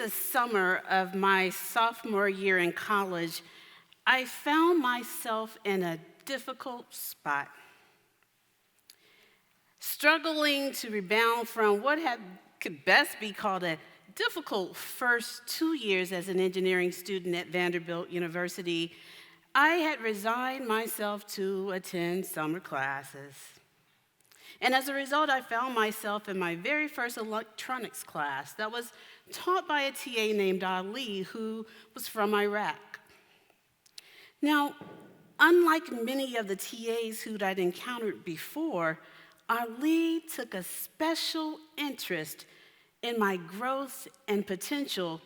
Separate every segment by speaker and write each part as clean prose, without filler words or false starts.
Speaker 1: the summer of my sophomore year in college, I found myself in a difficult spot, struggling to rebound from what could best be called a difficult first 2 years as an engineering student at Vanderbilt University. I had resigned myself to attend summer classes. And as a result, I found myself in my very first electronics class that was taught by a TA named Ali, who was from Iraq. Now, unlike many of the TAs who I'd encountered before, Ali took a special interest in my growth and potential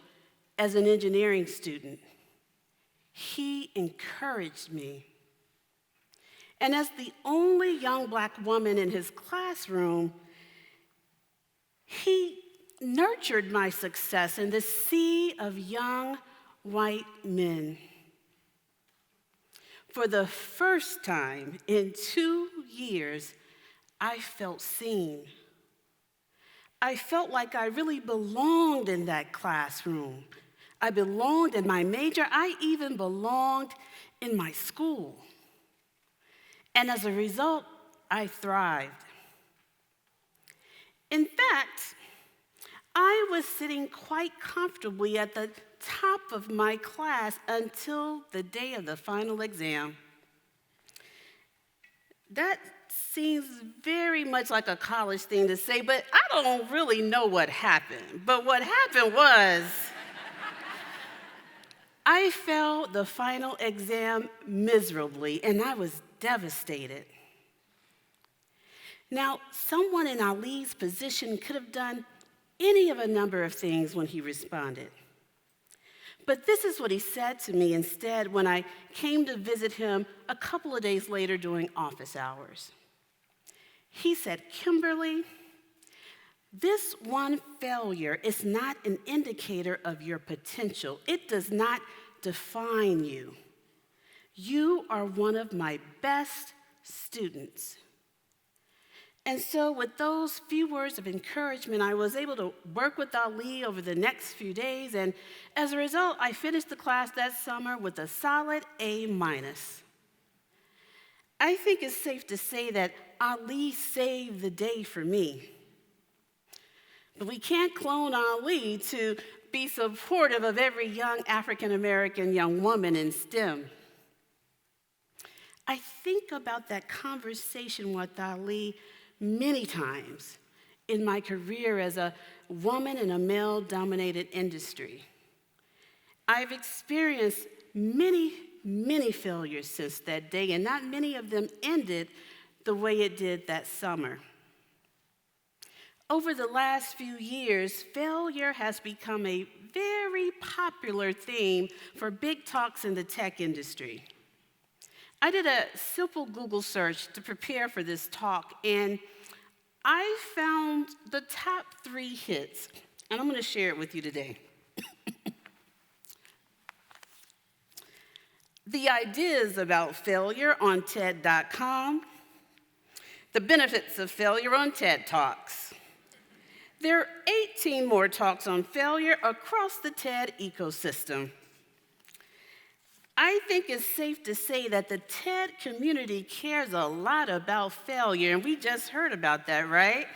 Speaker 1: as an engineering student. He encouraged me. And as the only young Black woman in his classroom, he nurtured my success in the sea of young white men. For the first time in 2 years, I felt seen. I felt like I really belonged in that classroom. I belonged in my major. I even belonged in my school. And as a result, I thrived. In fact, I was sitting quite comfortably at the top of my class until the day of the final exam. That seems very much like a college thing to say, but I don't really know what happened. But what happened was, I failed the final exam miserably, and I was devastated. Now, someone in Ali's position could have done any of a number of things when he responded. But this is what he said to me instead when I came to visit him a couple of days later during office hours. He said, "Kimberly, this one failure is not an indicator of your potential. It does not define you. You are one of my best students." And so with those few words of encouragement, I was able to work with Ali over the next few days, and as a result, I finished the class that summer with a solid A-. I think it's safe to say that Ali saved the day for me. But we can't clone Ali to be supportive of every young African-American young woman in STEM. I think about that conversation with Ali many times in my career as a woman in a male-dominated industry. I've experienced many failures since that day, and not many of them ended the way it did that summer. Over the last few years, failure has become a very popular theme for big talks in the tech industry. I did a simple Google search to prepare for this talk, and I found the top 3 hits, and I'm going to share it with you today. The ideas about failure on TED.com, the benefits of failure on TED Talks. There are 18 more talks on failure across the TED ecosystem. I think it's safe to say that the TED community cares a lot about failure, and we just heard about that, right?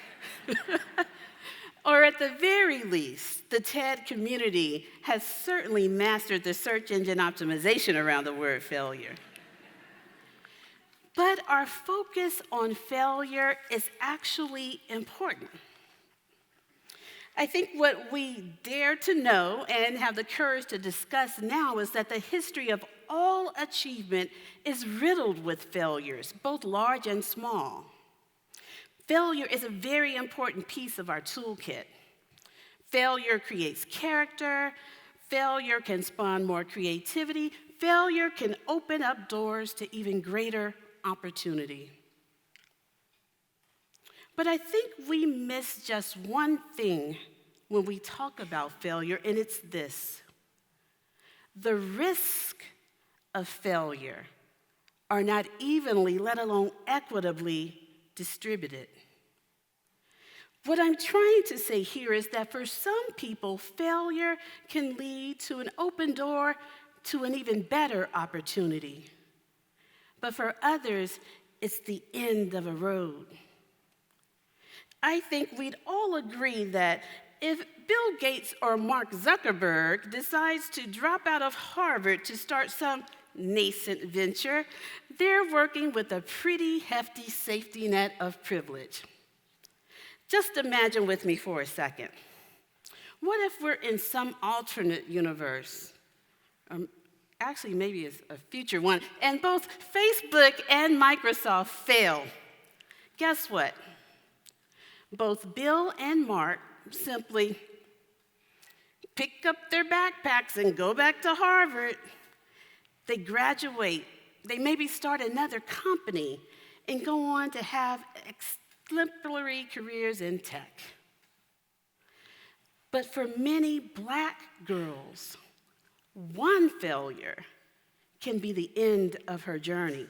Speaker 1: Or at the very least, the TED community has certainly mastered the search engine optimization around the word failure. But our focus on failure is actually important. I think what we dare to know and have the courage to discuss now is that the history of all achievement is riddled with failures, both large and small. Failure is a very important piece of our toolkit. Failure creates character. Failure can spawn more creativity. Failure can open up doors to even greater opportunity. But I think we miss just one thing when we talk about failure, and it's this. The risk of failure are not evenly, let alone equitably, distributed. What I'm trying to say here is that for some people, failure can lead to an open door to an even better opportunity. But for others, it's the end of a road. I think we'd all agree that if Bill Gates or Mark Zuckerberg decides to drop out of Harvard to start some nascent venture, they're working with a pretty hefty safety net of privilege. Just imagine with me for a second. What if we're in some alternate universe? Actually, maybe it's a future one, and both Facebook and Microsoft fail. Guess what? Both Bill and Mark simply pick up their backpacks and go back to Harvard. They graduate. They maybe start another company and go on to have exemplary careers in tech. But for many Black girls, one failure can be the end of her journey.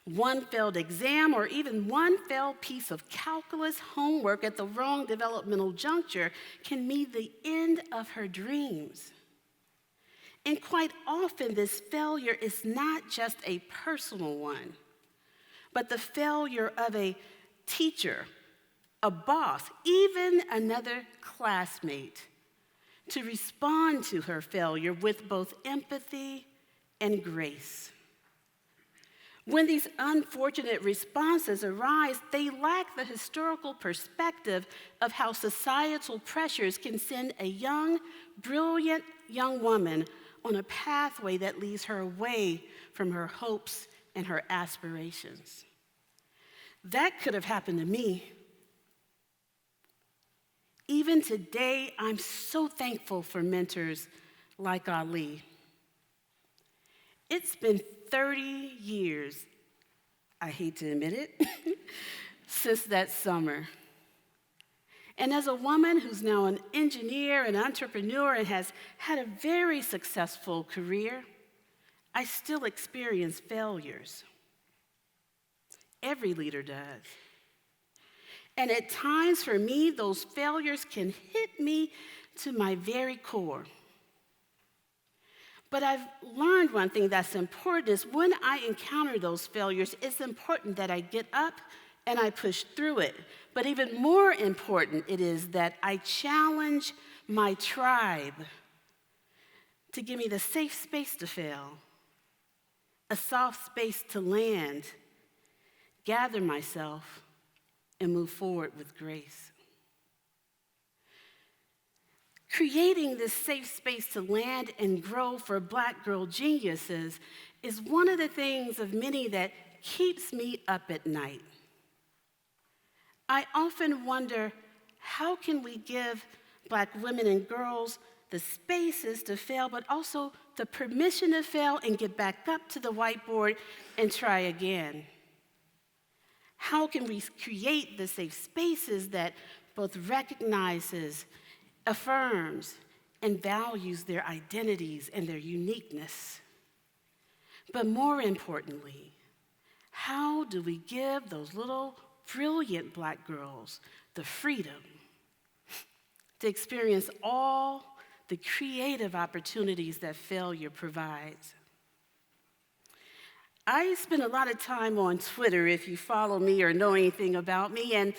Speaker 1: One failed exam or even one failed piece of calculus homework at the wrong developmental juncture can mean the end of her dreams. And quite often, this failure is not just a personal one, but the failure of a teacher, a boss, even another classmate, to respond to her failure with both empathy and grace. When these unfortunate responses arise, they lack the historical perspective of how societal pressures can send a young, brilliant young woman on a pathway that leads her away from her hopes and her aspirations. That could have happened to me. Even today, I'm so thankful for mentors like Ali. It's been 30 years, I hate to admit it, since that summer. And as a woman who's now an engineer and entrepreneur and has had a very successful career, I still experience failures. Every leader does. And at times for me, those failures can hit me to my very core. But I've learned one thing that's important is when I encounter those failures, it's important that I get up and I push through it. But even more important it is that I challenge my tribe to give me the safe space to fail, a soft space to land, gather myself, and move forward with grace. Creating this safe space to land and grow for Black girl geniuses is one of the things of many that keeps me up at night. I often wonder, how can we give Black women and girls the spaces to fail, but also the permission to fail and get back up to the whiteboard and try again? How can we create the safe spaces that both recognizes, affirms, and values their identities and their uniqueness? But more importantly, how do we give those little brilliant Black girls the freedom to experience all the creative opportunities that failure provides? I spend a lot of time on Twitter, if you follow me or know anything about me, and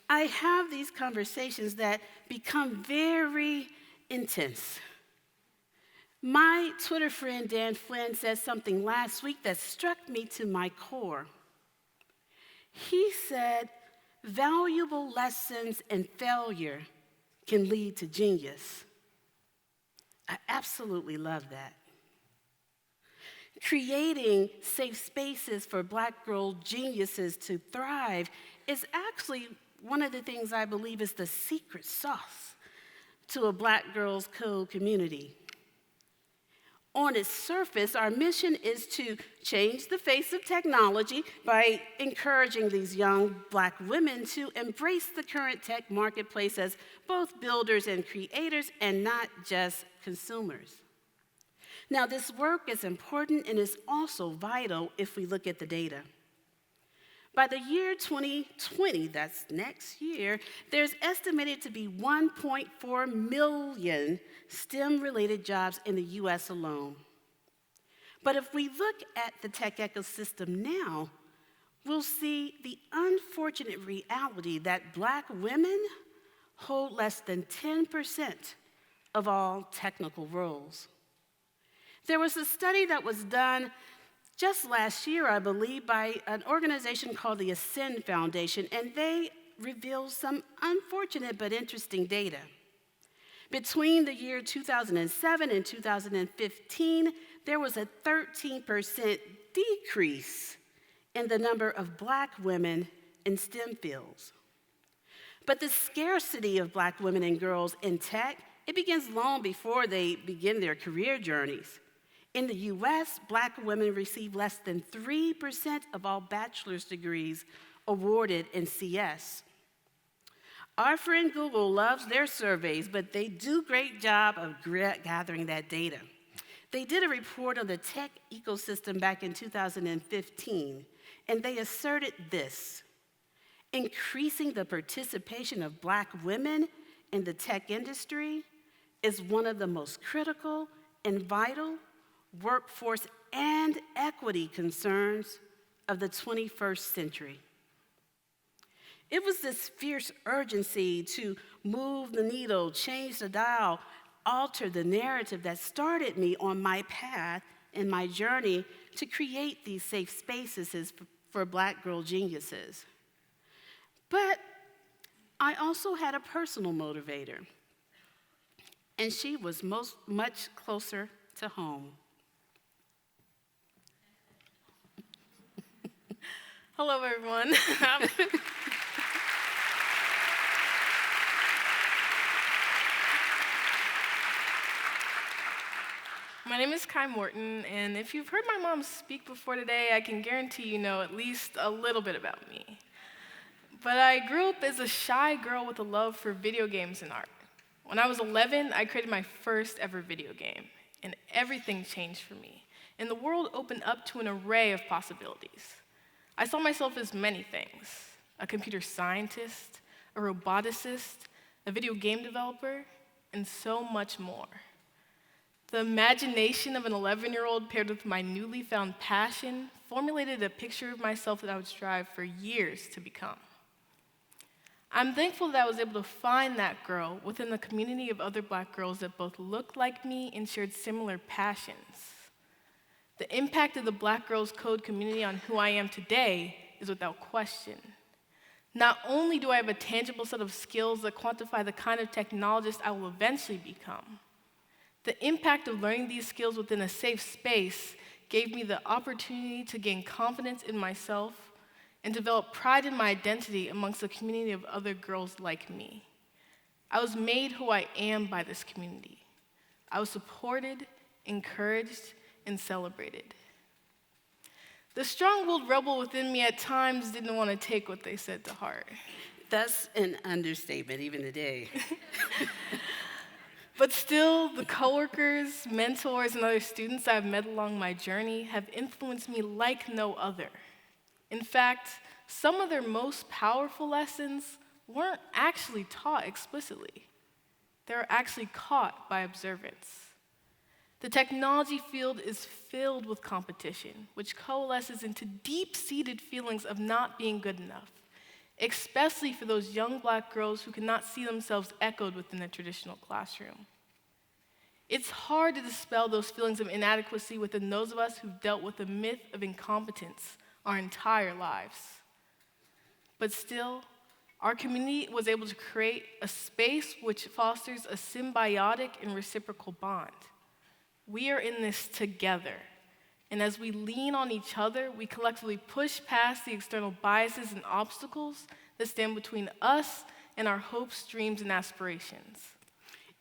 Speaker 1: I have these conversations that become very intense. My Twitter friend Dan Flynn said something last week that struck me to my core. He said, valuable lessons in failure can lead to genius. I absolutely love that. Creating safe spaces for Black girl geniuses to thrive is actually one of the things I believe is the secret sauce to a Black girls code community. On its surface, our mission is to change the face of technology by encouraging these young Black women to embrace the current tech marketplace as both builders and creators and not just consumers. Now, this work is important and is also vital if we look at the data. By the year 2020, that's next year, there's estimated to be 1.4 million STEM-related jobs in the US alone. But if we look at the tech ecosystem now, we'll see the unfortunate reality that Black women hold less than 10% of all technical roles. There was a study that was done just last year, I believe, by an organization called the Ascend Foundation, and they revealed some unfortunate but interesting data. Between the year 2007 and 2015, there was a 13% decrease in the number of Black women in STEM fields. But the scarcity of Black women and girls in tech, it begins long before they begin their career journeys. In the US, Black women receive less than 3% of all bachelor's degrees awarded in CS. Our friend Google loves their surveys, but they do a great job of gathering that data. They did a report on the tech ecosystem back in 2015, and they asserted this: increasing the participation of Black women in the tech industry is one of the most critical and vital workforce and equity concerns of the 21st century. It was this fierce urgency to move the needle, change the dial, alter the narrative that started me on my path and my journey to create these safe spaces for Black girl geniuses. But I also had a personal motivator, and she was much closer to home.
Speaker 2: Hello, everyone. My name is Kai Morton, and if you've heard my mom speak before today, I can guarantee you know at least a little bit about me. But I grew up as a shy girl with a love for video games and art. When I was 11, I created my first ever video game, and everything changed for me, and the world opened up to an array of possibilities. I saw myself as many things: a computer scientist, a roboticist, a video game developer, and so much more. The imagination of an 11-year-old paired with my newly found passion formulated a picture of myself that I would strive for years to become. I'm thankful that I was able to find that girl within the community of other Black girls that both looked like me and shared similar passions. The impact of the Black Girls Code community on who I am today is without question. Not only do I have a tangible set of skills that quantify the kind of technologist I will eventually become, the impact of learning these skills within a safe space gave me the opportunity to gain confidence in myself and develop pride in my identity amongst a community of other girls like me. I was made who I am by this community. I was supported, encouraged, and celebrated. The strong-willed rebel within me at times didn't want to take what they said to heart.
Speaker 1: That's an understatement, even today.
Speaker 2: But still, the coworkers, mentors, and other students I've met along my journey have influenced me like no other. In fact, some of their most powerful lessons weren't actually taught explicitly. They were actually caught by observance. The technology field is filled with competition, which coalesces into deep-seated feelings of not being good enough, especially for those young Black girls who cannot see themselves echoed within the traditional classroom. It's hard to dispel those feelings of inadequacy within those of us who've dealt with the myth of incompetence our entire lives. But still, our community was able to create a space which fosters a symbiotic and reciprocal bond. We are in this together, and as we lean on each other, we collectively push past the external biases and obstacles that stand between us and our hopes, dreams, and aspirations.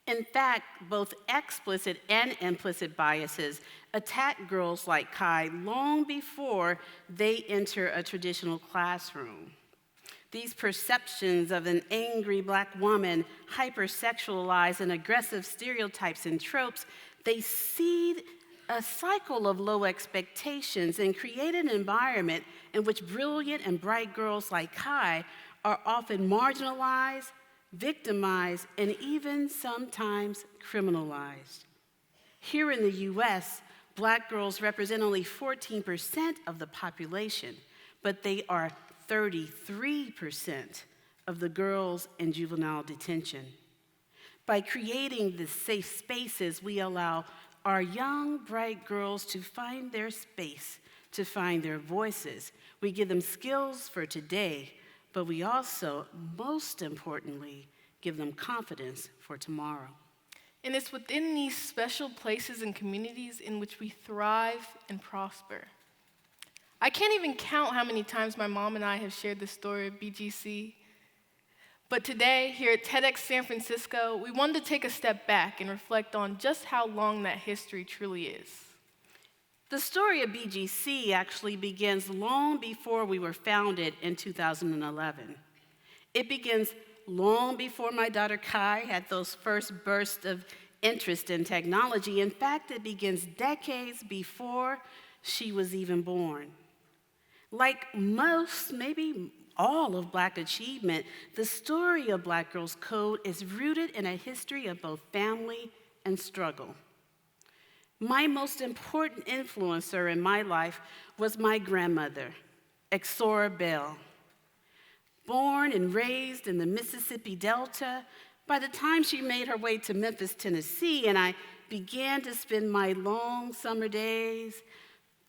Speaker 1: In fact, both explicit and implicit biases attack girls like Kai long before they enter a traditional classroom. These perceptions of an angry Black woman, hypersexualized and aggressive stereotypes and tropes, they seed a cycle of low expectations and create an environment in which brilliant and bright girls like Kai are often marginalized, victimized, and even sometimes criminalized. Here in the US, Black girls represent only 14% of the population, but they are 33% of the girls in juvenile detention. By creating the safe spaces, we allow our young, bright girls to find their space, to find their voices. We give them skills for today, but we also, most importantly, give them confidence for tomorrow.
Speaker 2: And it's within these special places and communities in which we thrive and prosper. I can't even count how many times my mom and I have shared the story of BGC. But today, here at TEDx San Francisco, we wanted to take a step back and reflect on just how long that history truly is.
Speaker 1: The story of BGC actually begins long before we were founded in 2011. It begins long before my daughter Kai had those first bursts of interest in technology. In fact, it begins decades before she was even born. Like most, maybe all of Black achievement, the story of Black Girls Code is rooted in a history of both family and struggle. My most important influencer in my life was my grandmother, Exora Bell. Born and raised in the Mississippi Delta, by the time she made her way to Memphis, Tennessee, and I began to spend my long summer days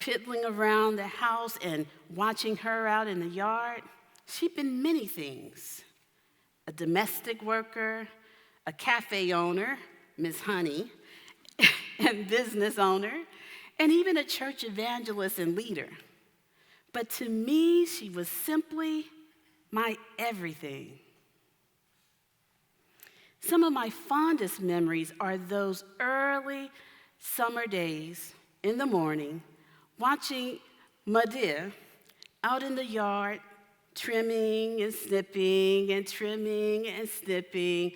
Speaker 1: piddling around the house and watching her out in the yard, she'd been many things: a domestic worker, a cafe owner, Miss Honey, and business owner, and even a church evangelist and leader. But to me, she was simply my everything. Some of my fondest memories are those early summer days in the morning, watching Madia out in the yard, trimming and snipping and trimming and snipping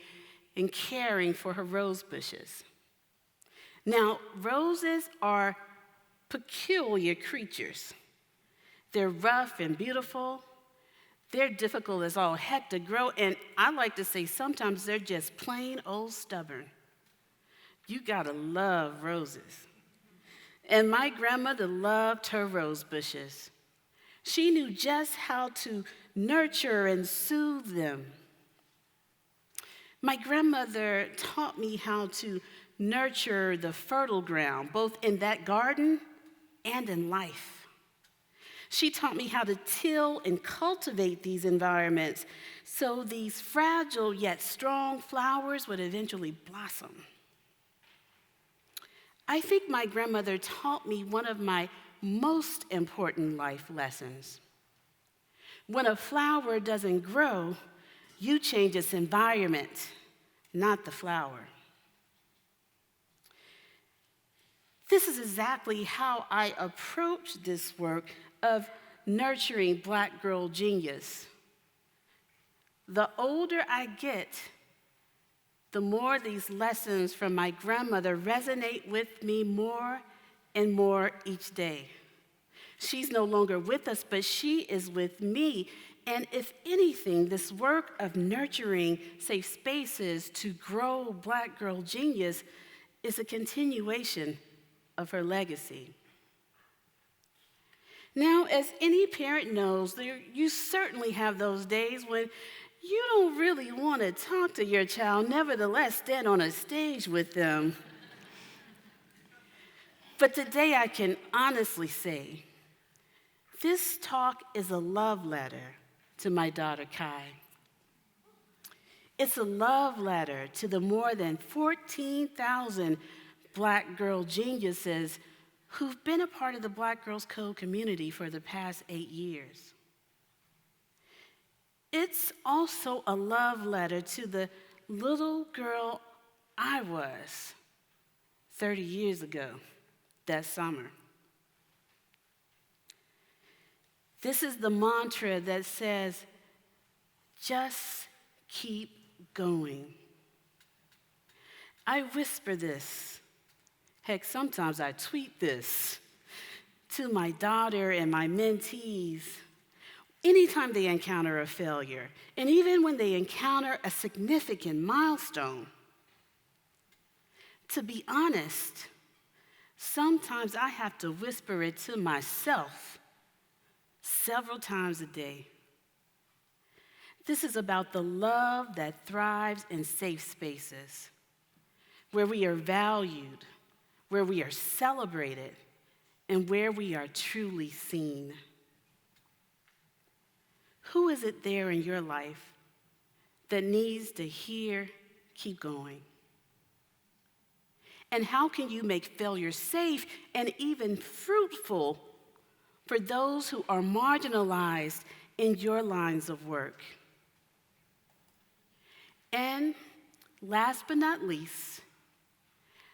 Speaker 1: and caring for her rose bushes. Now, roses are peculiar creatures. They're rough and beautiful. They're difficult as all heck to grow, and I like to say sometimes they're just plain old stubborn. You gotta love roses. And my grandmother loved her rose bushes. She knew just how to nurture and soothe them. My grandmother taught me how to nurture the fertile ground, both in that garden and in life. She taught me how to till and cultivate these environments so these fragile yet strong flowers would eventually blossom. I think my grandmother taught me one of my most important life lessons. When a flower doesn't grow, you change its environment, not the flower. This is exactly how I approach this work of nurturing Black girl genius. The older I get, the more these lessons from my grandmother resonate with me more and more each day. She's no longer with us, but she is with me. And if anything, this work of nurturing safe spaces to grow Black girl genius is a continuation of her legacy. Now, as any parent knows, you certainly have those days when you don't really want to talk to your child, nevertheless stand on a stage with them. But today I can honestly say, this talk is a love letter to my daughter Kai. It's a love letter to the more than 14,000 Black girl geniuses who've been a part of the Black Girls Code community for the past 8 years. It's also a love letter to the little girl I was 30 years ago that summer. This is the mantra that says, just keep going. I whisper this Heck, sometimes I tweet this to my daughter and my mentees anytime they encounter a failure, and even when they encounter a significant milestone. To be honest, sometimes I have to whisper it to myself several times a day. This is about the love that thrives in safe spaces, where we are valued, where we are celebrated, and where we are truly seen. Who is it there in your life that needs to hear, keep going? And how can you make failure safe and even fruitful for those who are marginalized in your lines of work? And last but not least,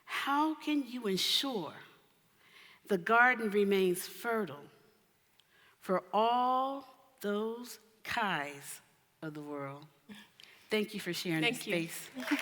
Speaker 1: how can you ensure the garden remains fertile for all those Kais of the world? Thank you for sharing this space.
Speaker 2: Thank you.